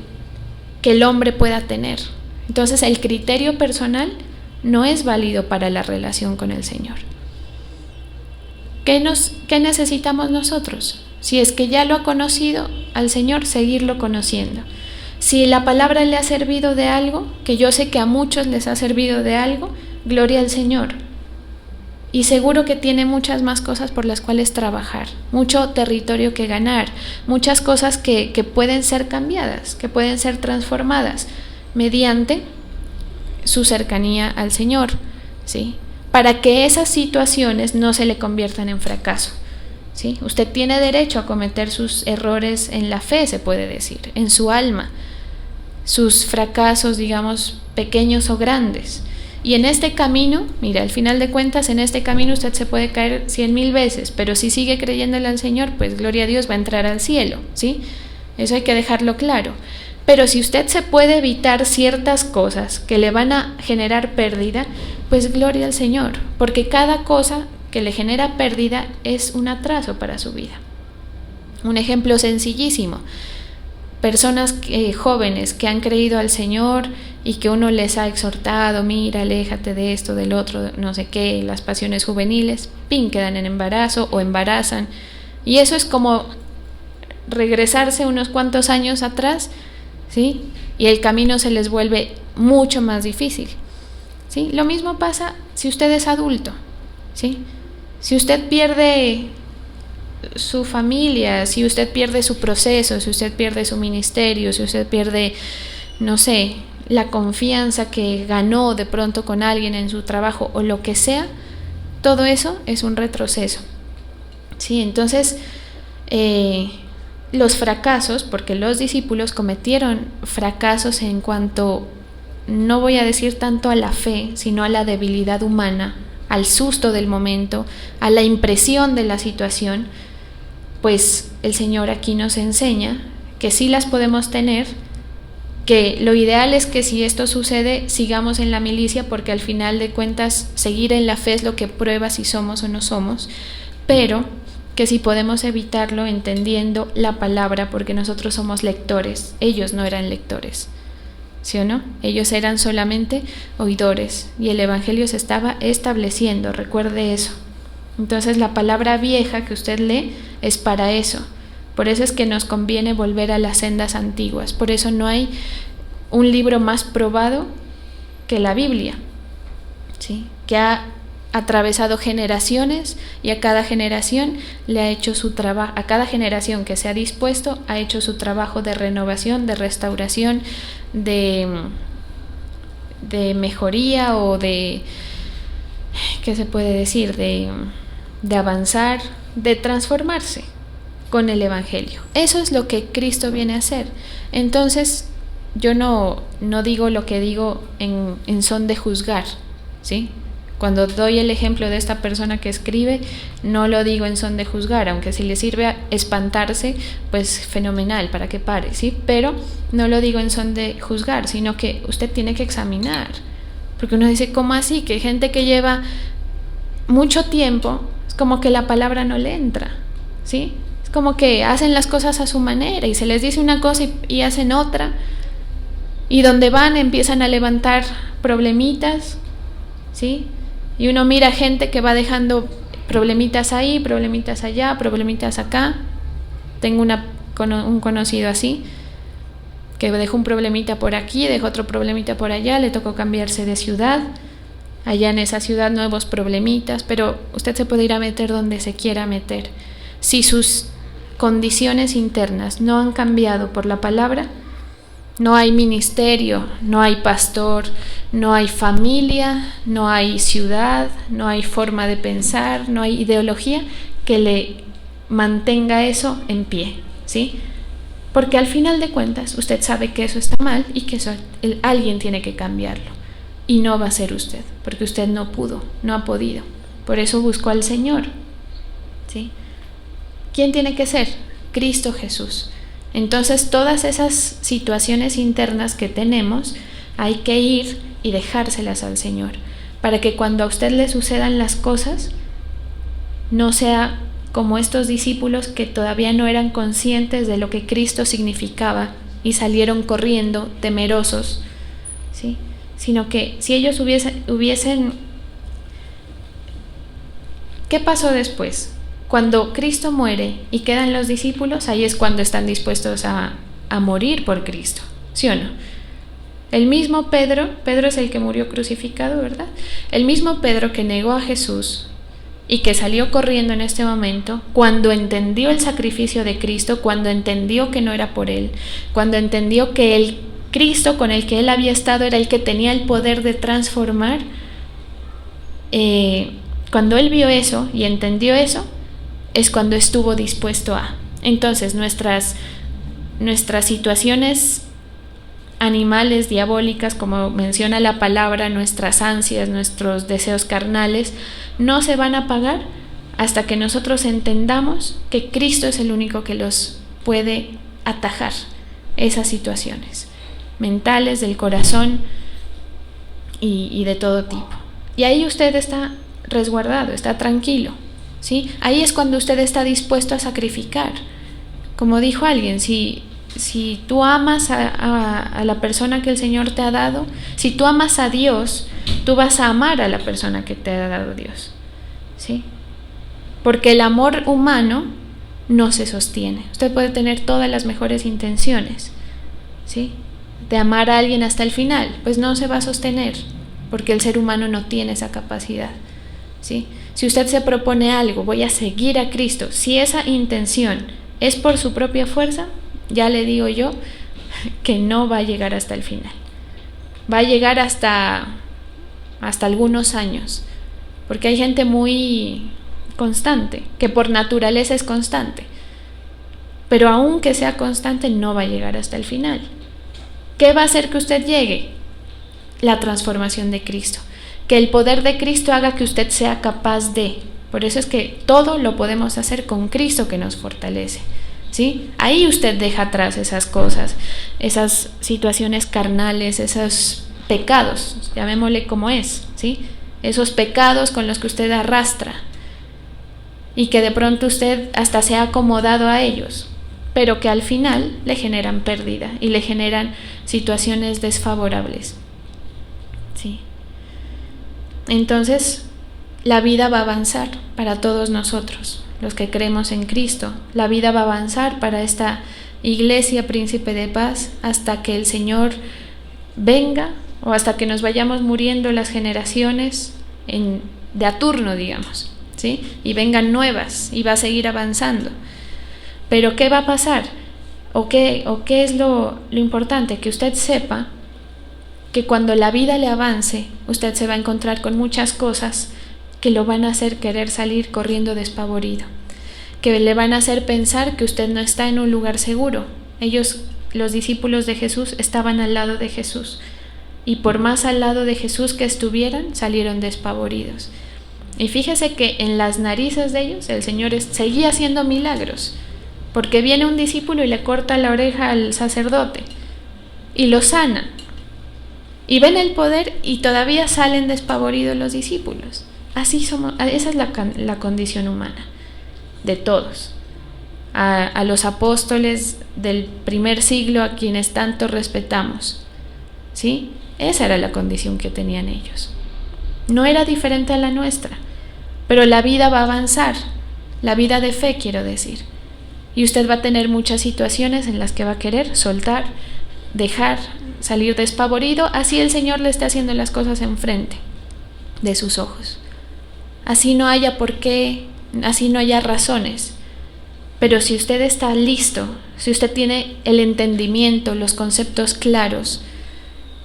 el hombre pueda tener? Entonces, el criterio personal no es válido para la relación con el Señor. ¿Qué necesitamos nosotros? Si es que ya lo ha conocido al Señor, seguirlo conociendo. Si la palabra le ha servido de algo, que yo sé que a muchos les ha servido de algo, gloria al Señor. Y seguro que tiene muchas más cosas por las cuales trabajar, mucho territorio que ganar, muchas cosas que pueden ser cambiadas, que pueden ser transformadas mediante su cercanía al Señor, ¿sí? Para que esas situaciones no se le conviertan en fracaso, ¿sí? Usted tiene derecho a cometer sus errores en la fe, se puede decir, en su alma, sus fracasos, digamos, pequeños o grandes. Y en este camino, mira, al final de cuentas, en este camino usted se puede caer 100,000 veces, pero si sigue creyéndole al Señor, pues gloria a Dios, va a entrar al cielo, ¿sí? Eso hay que dejarlo claro. Pero si usted se puede evitar ciertas cosas que le van a generar pérdida, pues gloria al Señor, porque cada cosa que le genera pérdida es un atraso para su vida. Un ejemplo sencillísimo: personas jóvenes que han creído al Señor y que uno les ha exhortado, mira, aléjate de esto, del otro, no sé qué, las pasiones juveniles, quedan en embarazo o embarazan. Y eso es como regresarse unos cuantos años atrás, ¿sí? Y el camino se les vuelve mucho más difícil, ¿sí? Lo mismo pasa si usted es adulto, ¿sí? Si usted pierde su familia, si usted pierde su proceso, si usted pierde su ministerio, si usted pierde, no sé, la confianza que ganó de pronto con alguien en su trabajo o lo que sea, todo eso es un retroceso, ¿sí? Entonces, los fracasos, porque los discípulos cometieron fracasos en cuanto, no voy a decir tanto a la fe, sino a la debilidad humana, al susto del momento, a la impresión de la situación, pues el Señor aquí nos enseña que sí las podemos tener, que lo ideal es que si esto sucede sigamos en la milicia, porque al final de cuentas seguir en la fe es lo que prueba si somos o no somos, pero que si podemos evitarlo entendiendo la palabra, porque nosotros somos lectores, ellos no eran lectores, ¿sí o no? Ellos eran solamente oidores y el Evangelio se estaba estableciendo, recuerde eso. Entonces la palabra vieja que usted lee es para eso. Por eso es que nos conviene volver a las sendas antiguas. Por eso no hay un libro más probado que la Biblia, ¿sí? Que ha atravesado generaciones y a cada generación le ha hecho su trabajo, a cada generación que se ha dispuesto ha hecho su trabajo de renovación, de restauración, de mejoría o de, ¿qué se puede decir? de avanzar, de transformarse con el Evangelio. Eso es lo que Cristo viene a hacer. Entonces, yo no digo lo que digo en son de juzgar, ¿sí? Cuando doy el ejemplo de esta persona que escribe, no lo digo en son de juzgar, aunque si le sirve a espantarse, pues fenomenal, para que pare, ¿sí? Pero no lo digo en son de juzgar, sino que usted tiene que examinar. Porque uno dice, ¿cómo así? Que gente que lleva mucho tiempo, es como que la palabra no le entra, ¿sí? Es como que hacen las cosas a su manera y se les dice una cosa y hacen otra. Y donde van empiezan a levantar problemitas, ¿sí? Y uno mira gente que va dejando problemitas ahí, problemitas allá, problemitas acá. Tengo un conocido así, que dejó un problemita por aquí, dejó otro problemita por allá, le tocó cambiarse de ciudad. Allá en esa ciudad nuevos problemitas, pero usted se puede ir a meter donde se quiera meter. Si sus condiciones internas no han cambiado por la palabra, no hay ministerio, no hay pastor, no hay familia, no hay ciudad, no hay forma de pensar, no hay ideología que le mantenga eso en pie, ¿sí? Porque al final de cuentas usted sabe que eso está mal y que eso, alguien tiene que cambiarlo. Y no va a ser usted, porque usted no pudo, no ha podido. Por eso buscó al Señor, ¿sí? ¿Quién tiene que ser? Cristo Jesús. Entonces todas esas situaciones internas que tenemos hay que ir y dejárselas al Señor, para que cuando a usted le sucedan las cosas no sea como estos discípulos que todavía no eran conscientes de lo que Cristo significaba y salieron corriendo temerosos, ¿sí? Sino que si ellos hubiesen... ¿Qué pasó después? Cuando Cristo muere y quedan los discípulos, ahí es cuando están dispuestos a morir por Cristo, ¿sí o no? El mismo Pedro es el que murió crucificado, ¿verdad? El mismo Pedro que negó a Jesús y que salió corriendo en este momento, cuando entendió el sacrificio de Cristo, cuando entendió que no era por él, cuando entendió que el Cristo con el que él había estado era el que tenía el poder de transformar, cuando él vio eso y entendió eso, es cuando estuvo dispuesto a. Entonces nuestras situaciones animales, diabólicas, como menciona la palabra, nuestras ansias, nuestros deseos carnales, no se van a apagar hasta que nosotros entendamos que Cristo es el único que los puede atajar, esas situaciones mentales, del corazón y de todo tipo. Y ahí usted está resguardado, está tranquilo, ¿sí? Ahí es cuando usted está dispuesto a sacrificar. Como dijo alguien, si tú amas a la persona que el Señor te ha dado, si tú amas a Dios, tú vas a amar a la persona que te ha dado Dios, ¿sí? Porque el amor humano no se sostiene. Usted puede tener todas las mejores intenciones, ¿sí?, de amar a alguien hasta el final, pues no se va a sostener, porque el ser humano no tiene esa capacidad, ¿sí? Si usted se propone algo, voy a seguir a Cristo, si esa intención es por su propia fuerza, ya le digo yo que no va a llegar hasta el final. Va a llegar hasta algunos años, porque hay gente muy constante, que por naturaleza es constante, pero aunque sea constante no va a llegar hasta el final. ¿Qué va a hacer que usted llegue? La transformación de Cristo, que el poder de Cristo haga que usted sea capaz de. Por eso es que todo lo podemos hacer con Cristo que nos fortalece, ¿sí? Ahí usted deja atrás esas cosas, esas situaciones carnales, esos pecados, llamémosle como es, ¿sí? Esos pecados con los que usted arrastra y que de pronto usted hasta se ha acomodado a ellos, pero que al final le generan pérdida y le generan situaciones desfavorables, ¿sí? Entonces, la vida va a avanzar para todos nosotros, los que creemos en Cristo. La vida va a avanzar para esta iglesia Príncipe de Paz hasta que el Señor venga o hasta que nos vayamos muriendo las generaciones de a turno, digamos, ¿sí? Y vengan nuevas y va a seguir avanzando. Pero ¿qué va a pasar? ¿O qué es lo importante? Que usted sepa que cuando la vida le avance, usted se va a encontrar con muchas cosas que lo van a hacer querer salir corriendo despavorido, que le van a hacer pensar que usted no está en un lugar seguro. Ellos, los discípulos de Jesús, estaban al lado de Jesús, y por más al lado de Jesús que estuvieran, salieron despavoridos. Y fíjese que en las narices de ellos el Señor seguía haciendo milagros, porque viene un discípulo y le corta la oreja al sacerdote y lo sana, y ven el poder y todavía salen despavoridos los discípulos. Así somos, esa es la condición humana de todos. A los apóstoles del primer siglo, a quienes tanto respetamos, ¿sí? Esa era la condición que tenían ellos. No era diferente a la nuestra, pero la vida va a avanzar, la vida de fe, quiero decir. Y usted va a tener muchas situaciones en las que va a querer soltar, dejar, salir despavorido, así el Señor le está haciendo las cosas enfrente de sus ojos. Así no haya por qué, así no haya razones. Pero si usted está listo, si usted tiene el entendimiento, los conceptos claros,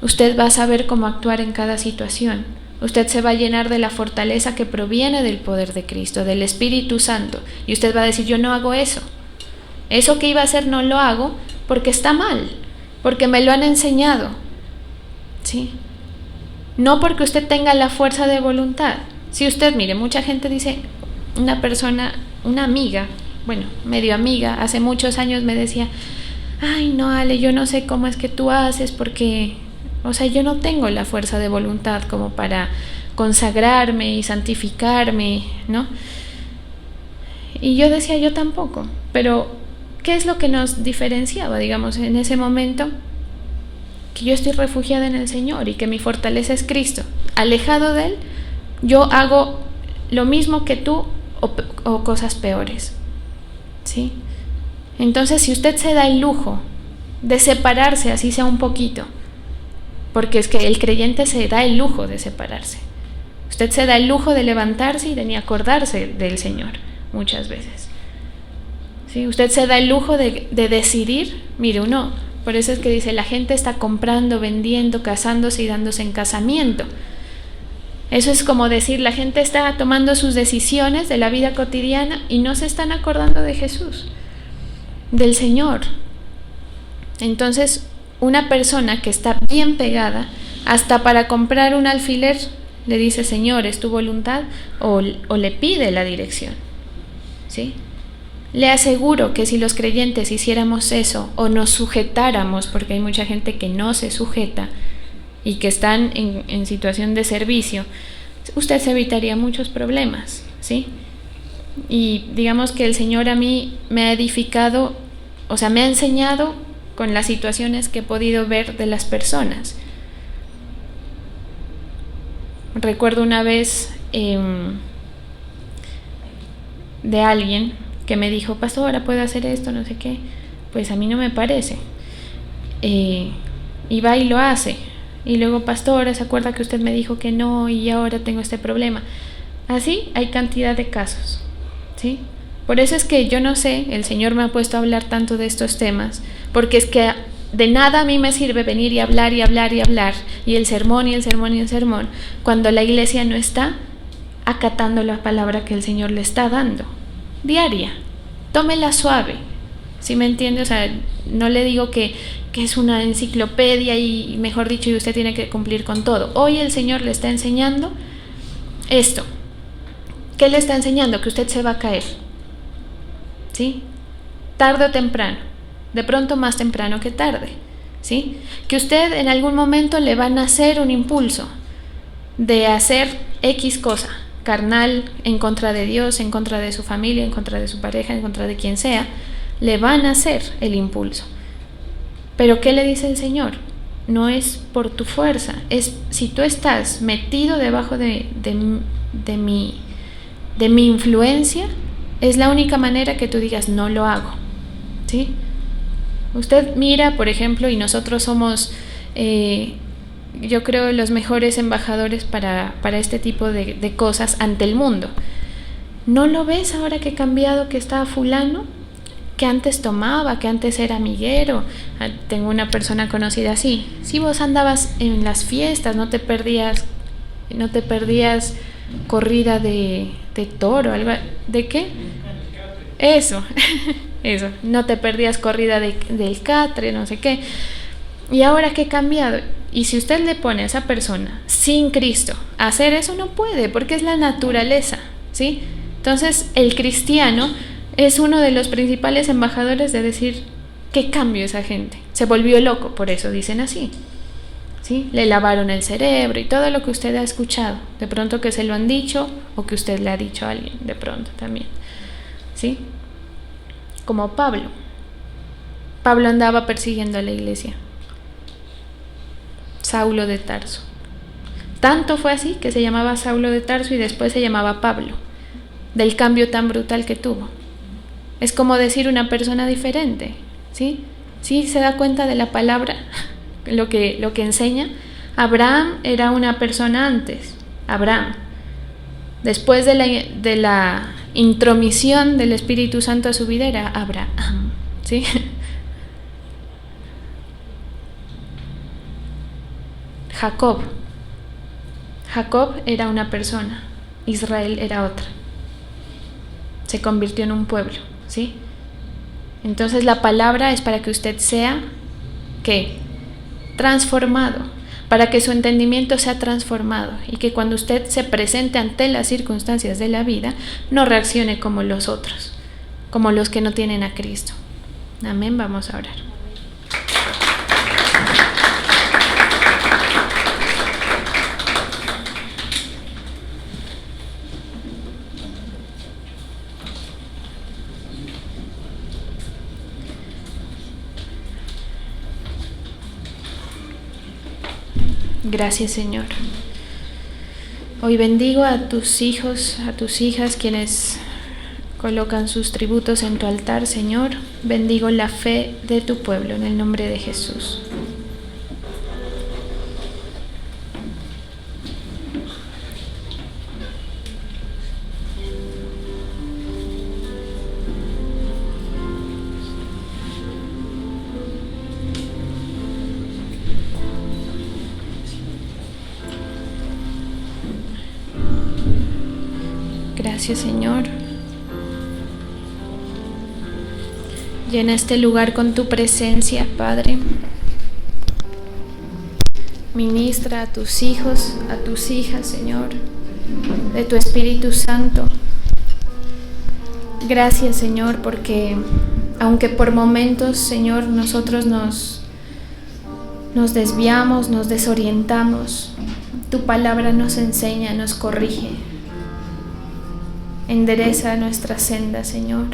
usted va a saber cómo actuar en cada situación. Usted se va a llenar de la fortaleza que proviene del poder de Cristo, del Espíritu Santo. Y usted va a decir, yo no hago eso. Eso que iba a hacer no lo hago porque está mal, porque me lo han enseñado, ¿sí? No porque usted tenga la fuerza de voluntad. Si usted, mire, mucha gente dice, una persona, una amiga, bueno, medio amiga, hace muchos años me decía, ay no, Ale, yo no sé cómo es que tú haces porque, o sea, yo no tengo la fuerza de voluntad como para consagrarme y santificarme, ¿no? Y yo decía, yo tampoco, pero ¿qué es lo que nos diferenciaba, digamos, en ese momento? Que yo estoy refugiada en el Señor y que mi fortaleza es Cristo. Alejado de Él, yo hago lo mismo que tú o cosas peores, ¿sí? Entonces, si usted se da el lujo de separarse, así sea un poquito, porque es que el creyente se da el lujo de separarse. Usted se da el lujo de levantarse y de ni acordarse del Señor muchas veces, ¿sí? Usted se da el lujo de decidir, mire, uno, por eso es que dice, la gente está comprando, vendiendo, casándose y dándose en casamiento. Eso es como decir, la gente está tomando sus decisiones de la vida cotidiana y no se están acordando de Jesús, del Señor. Entonces, una persona que está bien pegada, hasta para comprar un alfiler, le dice, Señor, ¿es tu voluntad? O le pide la dirección, ¿sí? Le aseguro que si los creyentes hiciéramos eso o nos sujetáramos, porque hay mucha gente que no se sujeta y que están en situación de servicio, usted se evitaría muchos problemas, ¿sí? Y digamos que el Señor a mí me ha edificado, o sea, me ha enseñado con las situaciones que he podido ver de las personas. Recuerdo una vez de alguien que me dijo, pastora, ¿puedo hacer esto? No sé qué. Pues a mí no me parece. Y va y lo hace. Y luego, pastora, ¿se acuerda que usted me dijo que no y ahora tengo este problema? Así hay cantidad de casos, ¿sí? Por eso es que yo no sé, el Señor me ha puesto a hablar tanto de estos temas, porque es que de nada a mí me sirve venir y hablar y hablar y hablar, y el sermón y el sermón y el sermón, cuando la iglesia no está acatando la palabra que el Señor le está dando, diaria. Tómela suave, ¿sí me entiende? O sea, no le digo que es una enciclopedia y mejor dicho, y usted tiene que cumplir con todo. Hoy el Señor le está enseñando esto. ¿Qué le está enseñando? Que usted se va a caer, ¿sí? Tarde o temprano, de pronto más temprano que tarde, ¿sí? Que usted en algún momento le va a nacer un impulso de hacer X cosa, carnal, en contra de Dios, en contra de su familia, en contra de su pareja, en contra de quien sea, le va a nacer el impulso. Pero ¿qué le dice el Señor? No es por tu fuerza, es si tú estás metido debajo de mi influencia, es la única manera que tú digas, no lo hago, ¿sí? Usted mira, por ejemplo, y nosotros somos, yo creo, los mejores embajadores para este tipo de cosas ante el mundo. ¿No lo ves ahora que ha cambiado, que está fulano? Que antes tomaba, que antes era amiguero. Tengo una persona conocida así. Si vos andabas en las fiestas, no te perdías corrida de toro, algo, ¿de qué? Eso, eso, no te perdías corrida del catre, no sé qué. Y ahora que he cambiado, y si usted le pone a esa persona sin Cristo a hacer eso, no puede, porque es la naturaleza, ¿sí? Entonces el cristiano es uno de los principales embajadores de decir, ¿qué cambio esa gente? Se volvió loco, por eso dicen así, ¿sí? Le lavaron el cerebro y todo lo que usted ha escuchado, de pronto que se lo han dicho o que usted le ha dicho a alguien, de pronto también, ¿sí? Como Pablo. Pablo andaba persiguiendo a la iglesia. Saulo de Tarso. Tanto fue así que se llamaba Saulo de Tarso y después se llamaba Pablo, del cambio tan brutal que tuvo. Es como decir una persona diferente, ¿sí? ¿Sí se da cuenta de la palabra, lo que enseña? Abraham era una persona antes, Abraham. Después de la intromisión del Espíritu Santo a su vida era Abraham, ¿sí? Jacob era una persona, Israel era otra. Se convirtió en un pueblo, ¿sí? Entonces la palabra es para que usted sea, ¿qué? Transformado, para que su entendimiento sea transformado y que cuando usted se presente ante las circunstancias de la vida, no reaccione como los otros, como los que no tienen a Cristo. Amén, vamos a orar. Gracias, Señor. Hoy bendigo a tus hijos, a tus hijas, quienes colocan sus tributos en tu altar, Señor. Bendigo la fe de tu pueblo en el nombre de Jesús. Gracias, Señor. Llena este lugar con tu presencia, Padre. Ministra a tus hijos, a tus hijas, Señor, de tu Espíritu Santo. Gracias, Señor, porque aunque por momentos, Señor, nosotros nos desviamos, nos desorientamos, tu palabra nos enseña, nos corrige. Endereza nuestra senda, Señor.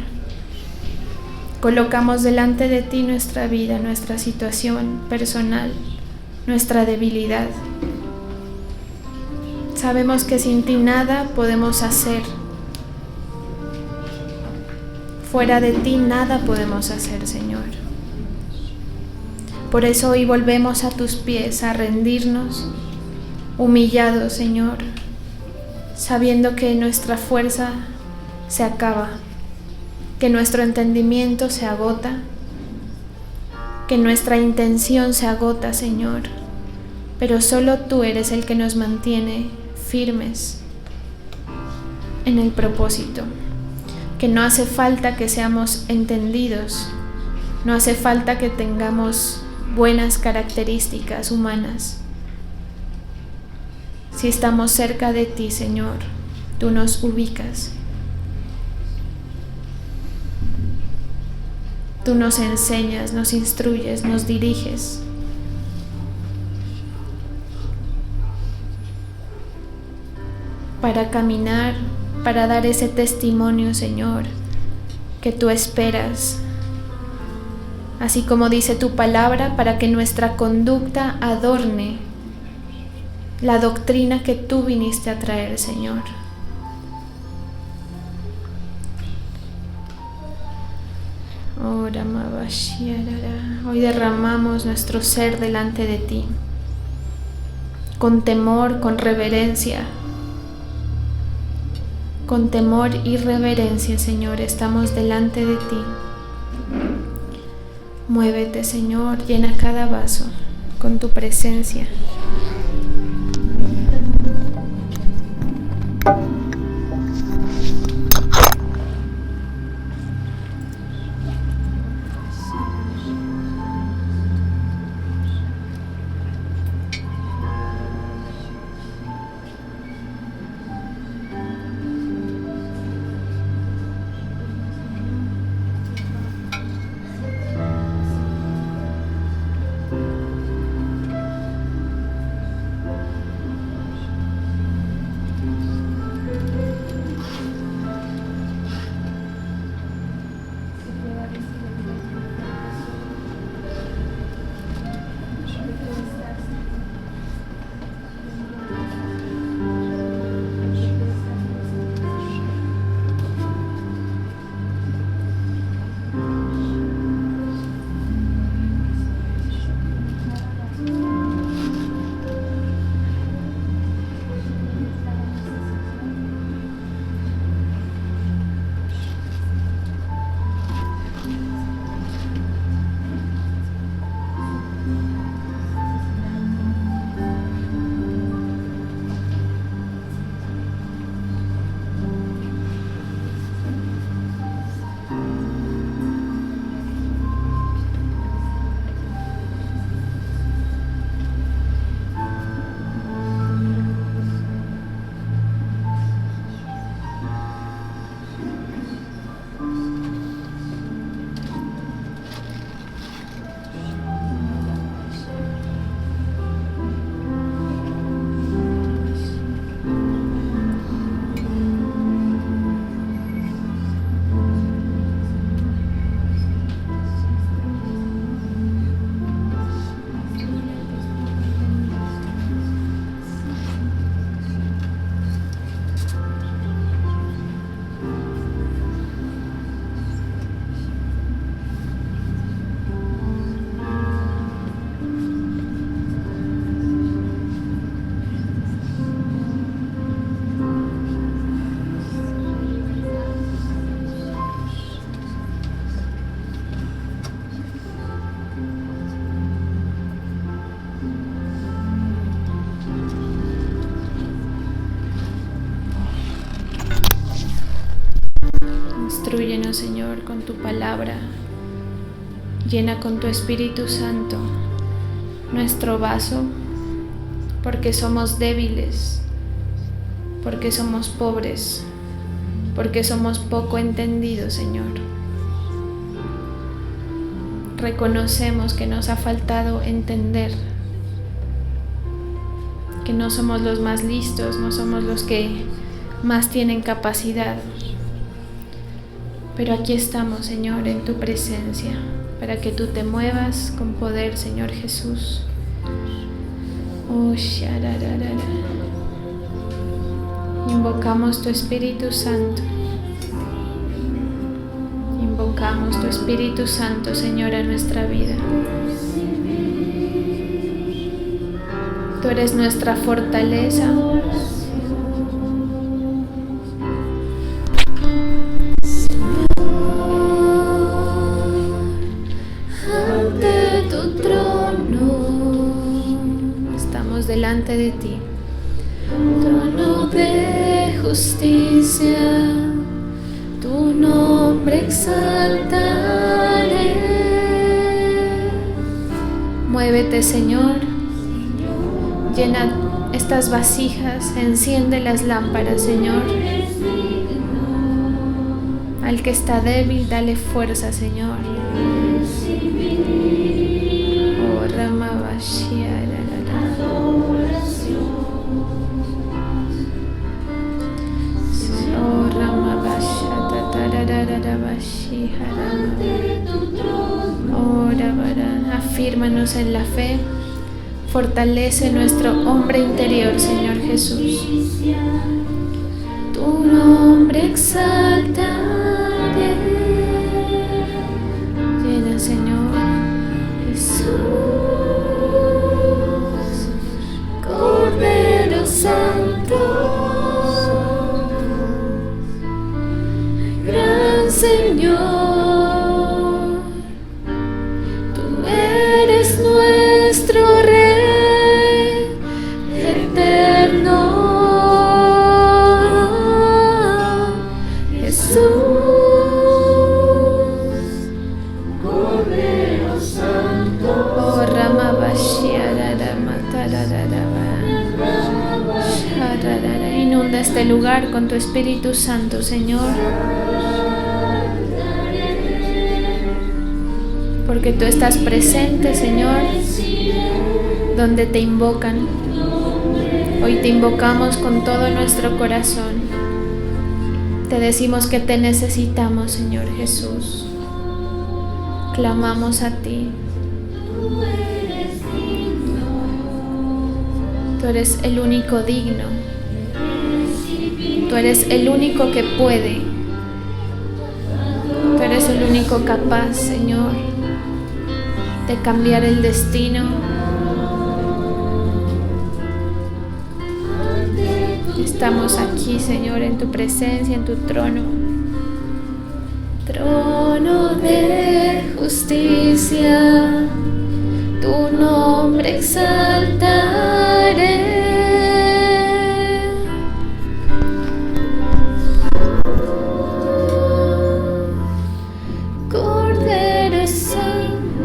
Colocamos delante de ti nuestra vida, nuestra situación personal, nuestra debilidad. Sabemos que sin ti nada podemos hacer. Fuera de ti nada podemos hacer, Señor. Por eso hoy volvemos a tus pies a rendirnos, humillados, Señor, sabiendo que nuestra fuerza se acaba, que nuestro entendimiento se agota, que nuestra intención se agota, Señor, pero solo tú eres el que nos mantiene firmes en el propósito, que no hace falta que seamos entendidos, no hace falta que tengamos buenas características humanas. Si estamos cerca de ti, Señor, tú nos ubicas. Tú nos enseñas, nos instruyes, nos diriges. Para caminar, para dar ese testimonio, Señor, que tú esperas. Así como dice tu palabra, para que nuestra conducta adorne la doctrina que tú viniste a traer, Señor. Hoy derramamos nuestro ser delante de ti, con temor, con reverencia. Con temor y reverencia, Señor, estamos delante de ti. Muévete, Señor, llena cada vaso con tu presencia. Llénanos, Señor, con tu palabra. Llena con tu Espíritu Santo nuestro vaso, porque somos débiles, porque somos pobres, porque somos poco entendidos, Señor. Reconocemos que nos ha faltado entender, que no somos los más listos, no somos los que más tienen capacidad. Pero aquí estamos, Señor, en tu presencia, para que tú te muevas con poder, Señor Jesús. Oh, sharararara. Invocamos tu Espíritu Santo. Invocamos tu Espíritu Santo, Señor, a nuestra vida. Tú eres nuestra fortaleza. Ante tu trono estamos delante de ti. Trono de justicia, tu nombre exaltaré. Muévete, Señor. Llena estas vasijas, enciende las lámparas, Señor. Al que está débil, dale fuerza, Señor. Oh, Ramavashia. Oh, Ramavashia. Oh, afírmanos en la fe. Fortalece nuestro hombre interior, Señor Jesús. Tu nombre exaltaré. Llena, Señor Jesús, Cordero Santo, gran Señor. Tú eres nuestro Rey eterno, Jesús, Cordero Santo. Oh, inunda este lugar con tu Espíritu Santo, Señor, porque tú estás presente, Señor, donde te invocan. Hoy te invocamos con todo nuestro corazón. Te decimos que te necesitamos, Señor Jesús. Clamamos a ti. Tú eres el único digno. Tú eres el único que puede. Tú eres el único capaz, Señor, de cambiar el destino. Estamos aquí, Señor, en tu presencia, en tu trono. Trono de justicia, tu nombre exaltaré. Cordero Santo,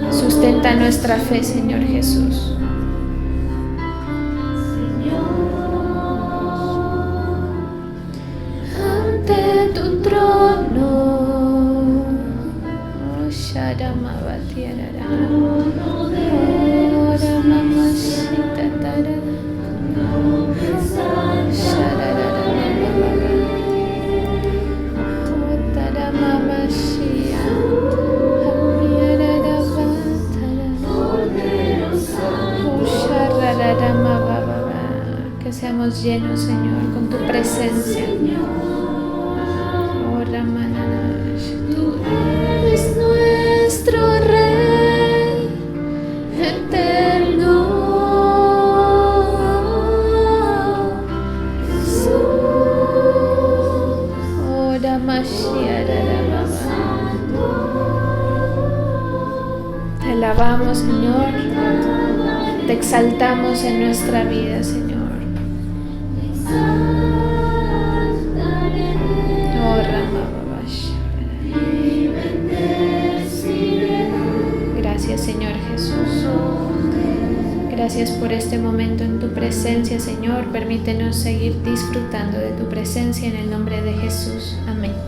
oh, sustenta nuestra fe, Señor Jesús. Ante tu trono, oh, Sharamavatiarara, oh, Ramamashitatarara, Shararara, oh, Taramamashia, Hamiarara, que seamos llenos, Señor, con tu presencia. Oh, Ramananash, tú eres nuestro Rey eterno, Jesús. Oh, Ramashiarara. Te alabamos, Señor. te exaltamos en nuestra vida, Señor. Oh, gracias, Señor Jesús. Gracias por este momento en tu presencia, Señor. Permítenos seguir disfrutando de tu presencia en el nombre de Jesús. Amén.